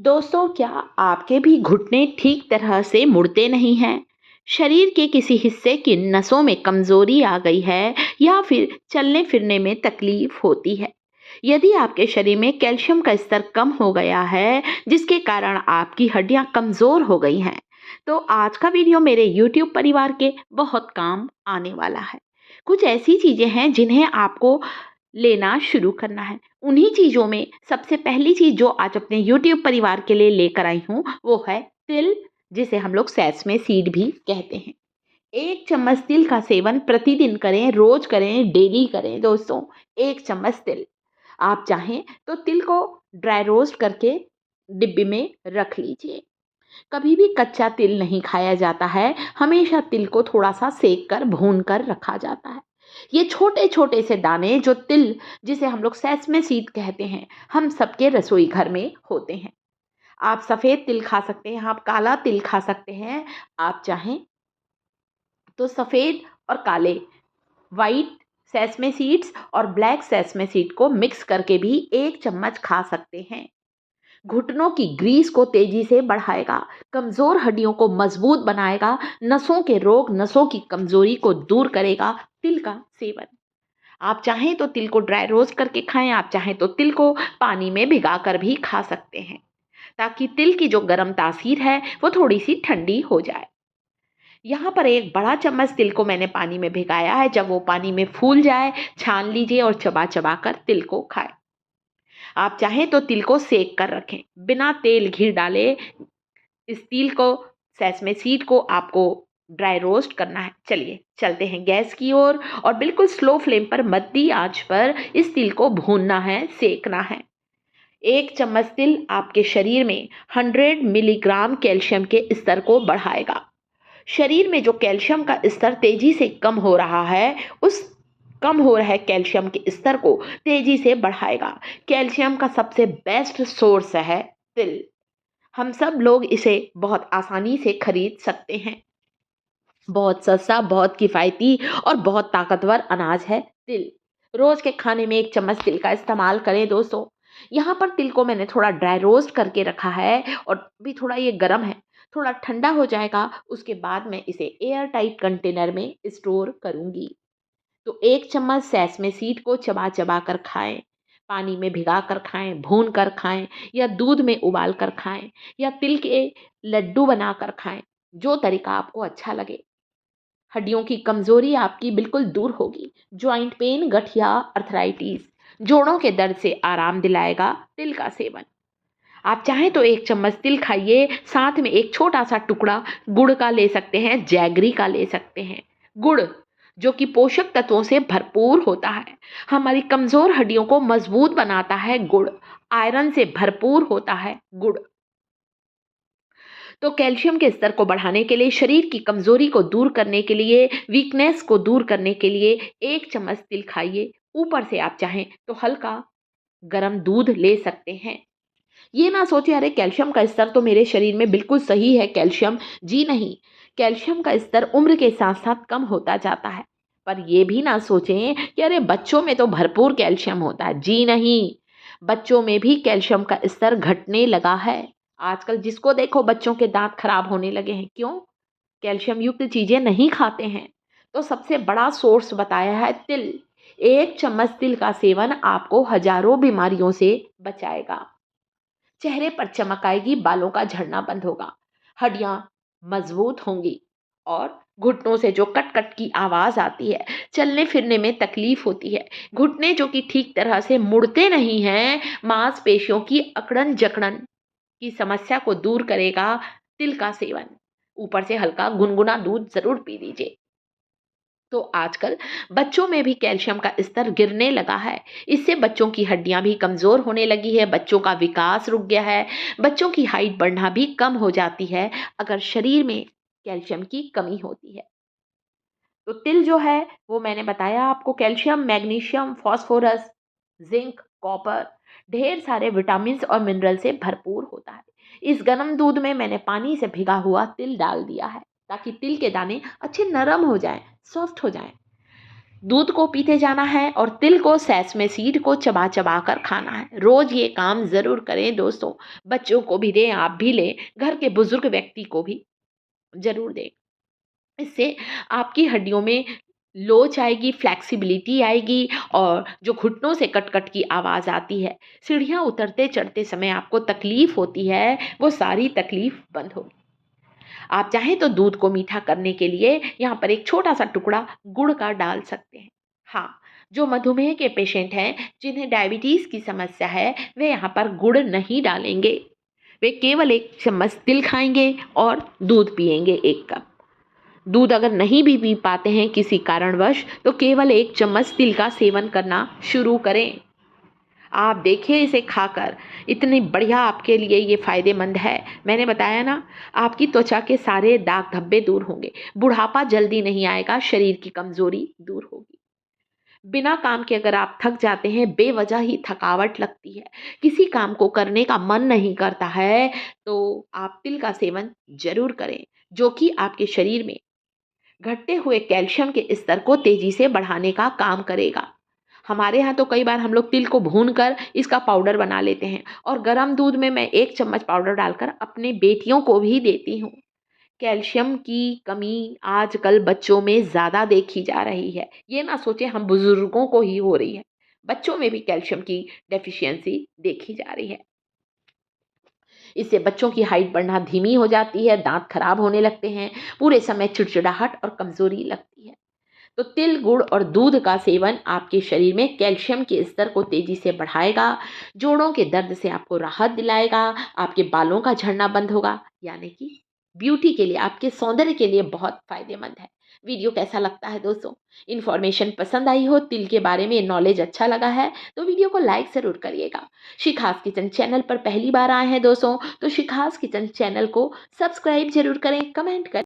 दोस्तों, क्या आपके भी घुटने ठीक तरह से मुड़ते नहीं हैं? शरीर के किसी हिस्से की नसों में कमजोरी आ गई है या फिर चलने फिरने में तकलीफ होती है? यदि आपके शरीर में कैल्शियम का स्तर कम हो गया है, जिसके कारण आपकी हड्डियां कमजोर हो गई हैं, तो आज का वीडियो मेरे YouTube परिवार के बहुत काम आने वाला है। कुछ ऐसी चीजें हैं जिन्हें आपको लेना शुरू करना है। उन्हीं चीज़ों में सबसे पहली चीज़ जो आज अपने यूट्यूब परिवार के लिए लेकर आई हूँ, वो है तिल, जिसे हम लोग सेसमे सीड भी कहते हैं। 1 चम्मच तिल का सेवन प्रतिदिन करें, रोज़ करें, डेली करें दोस्तों। 1 चम्मच तिल। आप चाहें तो तिल को ड्राई रोस्ट करके डिब्बे में रख लीजिए। कभी भी कच्चा तिल नहीं खाया जाता है, हमेशा तिल को थोड़ा-सा सेक कर, भून कर रखा जाता है। ये छोटे-छोटे से दाने जो तिल, जिसे हम लोग सेसमे सीड कहते हैं, हम सबके रसोई घर में होते हैं। आप सफ़ेद तिल खा सकते हैं, आप काला तिल खा सकते हैं, आप चाहें तो सफ़ेद और काले, व्हाइट सेसमे सीड्स और ब्लैक सेसमे सीड को मिक्स करके भी 1 चम्मच खा सकते हैं। घुटनों की ग्रीस को तेजी से बढ़ाएगा, कमजोर हड्डियों को मजबूत बनाएगा, नसों के रोग, नसों की कमजोरी को दूर करेगा तिल का सेवन। आप चाहें तो तिल को ड्राई रोस्ट करके खाएं, आप चाहें तो तिल को पानी में भिगाकर भी खा सकते हैं, ताकि तिल की जो गर्म तासीर है वो थोड़ी सी ठंडी हो जाए। यहाँ पर एक बड़ा चम्मच तिल को मैंने पानी में भिगाया है। जब वो पानी में फूल जाए, छान लीजिए और चबा चबा कर तिल को खाएं। आप चाहें तो तिल को सेक कर रखें, बिना तेल घी डाले। इस तिल को, सेसमे सीड को आपको ड्राई रोस्ट करना है। चलिए चलते हैं गैस की ओर और बिल्कुल स्लो फ्लेम पर, मध्य आंच पर इस तिल को भूनना है, सेकना है। 1 चम्मच तिल आपके शरीर में 100 मिलीग्राम कैल्शियम के स्तर को बढ़ाएगा। शरीर में जो कैल्शियम का स्तर तेजी से कम हो रहा है, उस कम हो रहे कैल्शियम के स्तर को तेजी से बढ़ाएगा। कैल्शियम का सबसे बेस्ट सोर्स है तिल। हम सब लोग इसे बहुत आसानी से खरीद सकते हैं। बहुत सस्ता, बहुत किफ़ायती और बहुत ताकतवर अनाज है तिल। रोज़ के खाने में 1 चम्मच तिल का इस्तेमाल करें दोस्तों। यहाँ पर तिल को मैंने थोड़ा ड्राई रोस्ट करके रखा है और अभी थोड़ा ये गर्म है। थोड़ा ठंडा हो जाएगा, उसके बाद मैं इसे एयर टाइट कंटेनर में स्टोर करूँगी। तो 1 चम्मच सेसमे सीड को चबा-चबा कर खाएँ, पानी में भिगा कर खाएँ, भून कर खाएँ या दूध में उबाल कर खाएँ या तिल के लड्डू बनाकर खाएँ, जो तरीका आपको अच्छा लगे। हड्डियों की कमज़ोरी आपकी बिल्कुल दूर होगी। जॉइंट पेन, गठिया, अर्थराइटिस, जोड़ों के दर्द से आराम दिलाएगा तिल का सेवन। आप चाहें तो 1 चम्मच तिल खाइए, साथ में एक छोटा-सा टुकड़ा गुड़ का ले सकते हैं, जैगरी का ले सकते हैं। गुड़, जो कि पोषक तत्वों से भरपूर होता है, हमारी कमज़ोर हड्डियों को मज़बूत बनाता है गुड़, आयरन से भरपूर होता है गुड़। तो कैल्शियम के स्तर को बढ़ाने के लिए, शरीर की कमज़ोरी को दूर करने के लिए, वीकनेस को दूर करने के लिए 1 चम्मच तिल खाइए। ऊपर से आप चाहें तो हल्का गरम दूध ले सकते हैं। ये ना सोचिए अरे कैल्शियम का स्तर तो मेरे शरीर में बिल्कुल सही है कैल्शियम। जी नहीं, कैल्शियम का स्तर उम्र के साथ-साथ कम होता जाता है। पर ये भी ना सोचें कि अरे बच्चों में तो भरपूर कैल्शियम होता है। जी नहीं, बच्चों में भी कैल्शियम का स्तर घटने लगा है। आजकल जिसको देखो बच्चों के दाँत खराब होने लगे हैं। क्यों? कैल्शियम युक्त चीज़ें नहीं खाते हैं। तो सबसे बड़ा सोर्स बताया है तिल। 1 चम्मच तिल का सेवन आपको हज़ारों बीमारियों से बचाएगा। चेहरे पर चमक आएगी, बालों का झड़ना बंद होगा, हड्डियां मजबूत होंगी और घुटनों से जो कट कट की आवाज आती है, चलने फिरने में तकलीफ होती है, घुटने जो कि ठीक तरह से मुड़ते नहीं हैं, मांसपेशियों की अकड़न जकड़न की समस्या को दूर करेगा तिल का सेवन। ऊपर से हल्का गुनगुना दूध जरूर पी लीजिए। तो आजकल बच्चों में भी कैल्शियम का स्तर गिरने लगा है। इससे बच्चों की हड्डियां भी कमज़ोर होने लगी है, बच्चों का विकास रुक गया है, बच्चों की हाइट बढ़ना भी कम हो जाती है अगर शरीर में कैल्शियम की कमी होती है। तो तिल जो है वो मैंने बताया आपको, calcium, magnesium, phosphorus, zinc, copper, ढेर सारे विटामिन्स और मिनरल से भरपूर होता है। इस गर्म दूध में मैंने पानी से भिगा हुआ तिल डाल दिया है, ताकि तिल के दाने अच्छे नरम हो जाएं, सॉफ्ट हो जाएं। दूध को पीते जाना है और तिल को सेसमे सीड को चबा चबा कर खाना है। रोज ये काम जरूर करें दोस्तों। बच्चों को भी दें, आप भी लें, घर के बुजुर्ग व्यक्ति को भी जरूर दें। इससे आपकी हड्डियों में लोच आएगी, फ्लेक्सिबिलिटी आएगी और जो घुटनों से कट-कट की आवाज़ आती है, सीढ़ियाँ उतरते चढ़ते समय आपको तकलीफ़ होती है, वो सारी तकलीफ़ बंद होगी। आप चाहें तो दूध को मीठा करने के लिए यहाँ पर एक छोटा-सा टुकड़ा गुड़ का डाल सकते हैं। हाँ, जो मधुमेह के पेशेंट हैं, जिन्हें डायबिटीज़ की समस्या है, वे यहाँ पर गुड़ नहीं डालेंगे। वे केवल 1 चम्मच तिल खाएँगे और दूध पिएँगे 1 कप। दूध अगर नहीं भी पी पाते हैं किसी कारणवश, तो केवल 1 चम्मच तिल का सेवन करना शुरू करें। आप देखिए इसे खाकर, इतनी बढ़िया आपके लिए ये फ़ायदेमंद है। मैंने बताया ना, आपकी त्वचा के सारे दाग धब्बे दूर होंगे, बुढ़ापा जल्दी नहीं आएगा, शरीर की कमज़ोरी दूर होगी। बिना काम के अगर आप थक जाते हैं, बेवजह ही थकावट लगती है, किसी काम को करने का मन नहीं करता है, तो आप तिल का सेवन ज़रूर करें, जो कि आपके शरीर में घटते हुए कैल्शियम के स्तर को तेजी से बढ़ाने का काम करेगा। हमारे यहाँ तो कई बार हम लोग तिल को भूनकर इसका पाउडर बना लेते हैं और गरम दूध में मैं 1 चम्मच पाउडर डालकर अपनी बेटियों को भी देती हूँ। कैल्शियम की कमी आजकल बच्चों में ज़्यादा देखी जा रही है। ये ना सोचें हम बुजुर्गों को ही हो रही है। बच्चों में भी कैल्शियम की डेफिशिएंसी देखी जा रही है। इससे बच्चों की हाइट बढ़ना धीमी हो जाती है, दाँत खराब होने लगते हैं, पूरे समय चिड़चिड़ाहट और कमज़ोरी लगती है। तो तिल, गुड़ और दूध का सेवन आपके शरीर में कैल्शियम के स्तर को तेज़ी से बढ़ाएगा, जोड़ों के दर्द से आपको राहत दिलाएगा, आपके बालों का झड़ना बंद होगा, यानी कि ब्यूटी के लिए, आपके सौंदर्य के लिए बहुत फ़ायदेमंद है। वीडियो कैसा लगता है दोस्तों? इन्फॉर्मेशन पसंद आई हो, तिल के बारे में नॉलेज अच्छा लगा है, तो वीडियो को लाइक ज़रूर करिएगा। शिखास किचन चैनल पर पहली बार आए हैं दोस्तों, तो शिखास किचन चैनल को सब्सक्राइब ज़रूर करें, कमेंट करें।